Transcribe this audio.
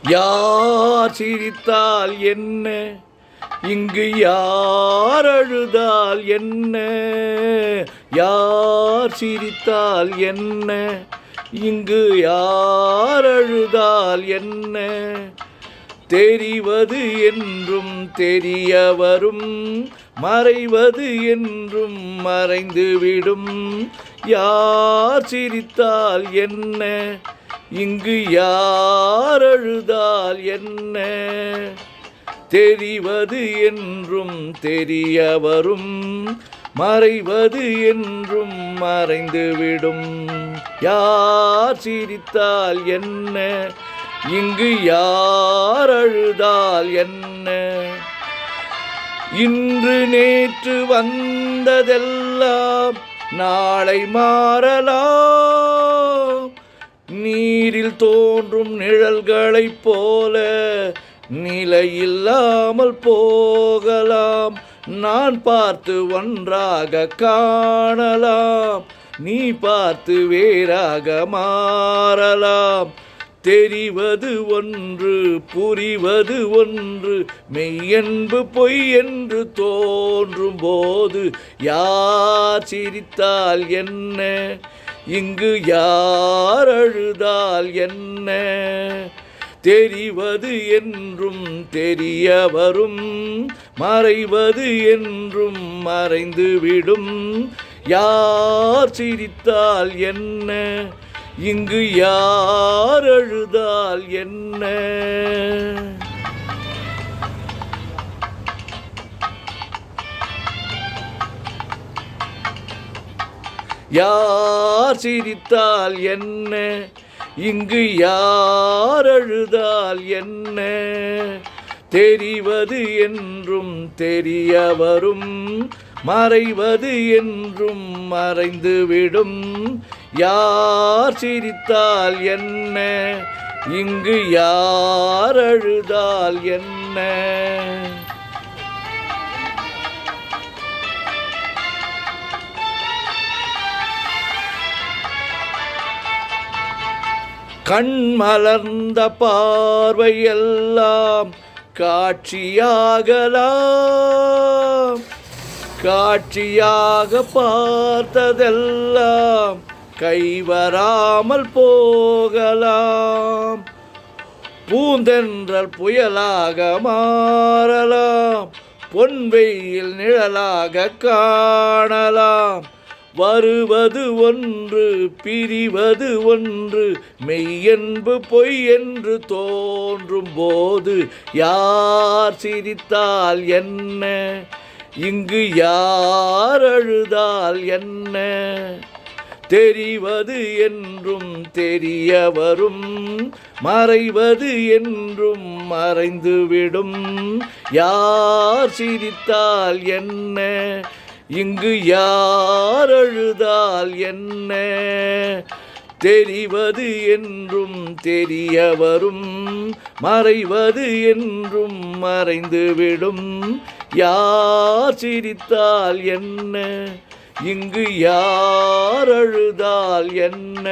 யார் சிரித்தால் என்ன, இங்கு யார் அழுதால் என்ன? யார் சிரித்தால் என்ன, இங்கு யார் அழுதால் என்ன? தெரிவது என்றும் தெரிய வரும், மறைவது என்றும் மறைந்துவிடும். யார் சிரித்தால் என்ன, இங்கு யார் அழுதால் என்ன? தெரிவது என்றும் தெரிய வரும், மறைவது என்றும் மறைந்துவிடும். யார் சிரித்தால் என்ன, இங்கு யார் அழுதால் என்ன? இன்று நேற்று வந்ததெல்லாம் நாளை மாறலாம். நீரில் தோன்றும் நிழல்களைப் போல நிலையில்லாமல் போகலாம். நான் பார்த்து ஒன்றாக காணலாம், நீ பார்த்து வேறாக மாறலாம். தெரிவது ஒன்று, புரிவது ஒன்று, மெய்யென்பு பொய் என்று தோன்றும் போது யார் சிரித்தால் என்ன, இங்கு யார் அழுதால் என்ன? தெரிவது என்றும் தெரிய வரும், மறைவது என்றும் மறைந்துவிடும். யார் சிரித்தால் என்ன, இங்கு யார் அழுதால் என்ன? யார் சிரித்தால் என்ன, இங்கு யார் அழுதால் என்ன? தெரிவது என்றும் தெரிய வரும், மறைவது என்றும் மறைந்துவிடும். யார் சிரித்தால் என்ன, இங்கு யார் அழுதால் என்ன? கண் மலர்ந்த பார்வையெல்லாம் காட்சியாகலாம், காட்சியாக பார்த்ததெல்லாம் கைவராமல் போகலாம். பூந்தென்றல் புயலாக மாறலாம், பொன்வெயில் நிழலாக காணலாம். வருவது ஒன்று, பிரிவது ஒன்று, மெய்யென்பு பொய் என்று தோன்றும் போது யார் சிரித்தால் என்ன, இங்கு யார் அழுதால் என்ன? தெரிவது என்றும் தெரிய வரும், மறைவது என்றும் மறைந்துவிடும். யார் சிரித்தால் என்ன, இங்கு யார் அழுதால் என்ன? தெரிவது என்றும் தெரிய வரும், மறைவது என்றும் மறைந்துவிடும். யார் சிரித்தால் என்ன, இங்கு யார் அழுதால் என்ன?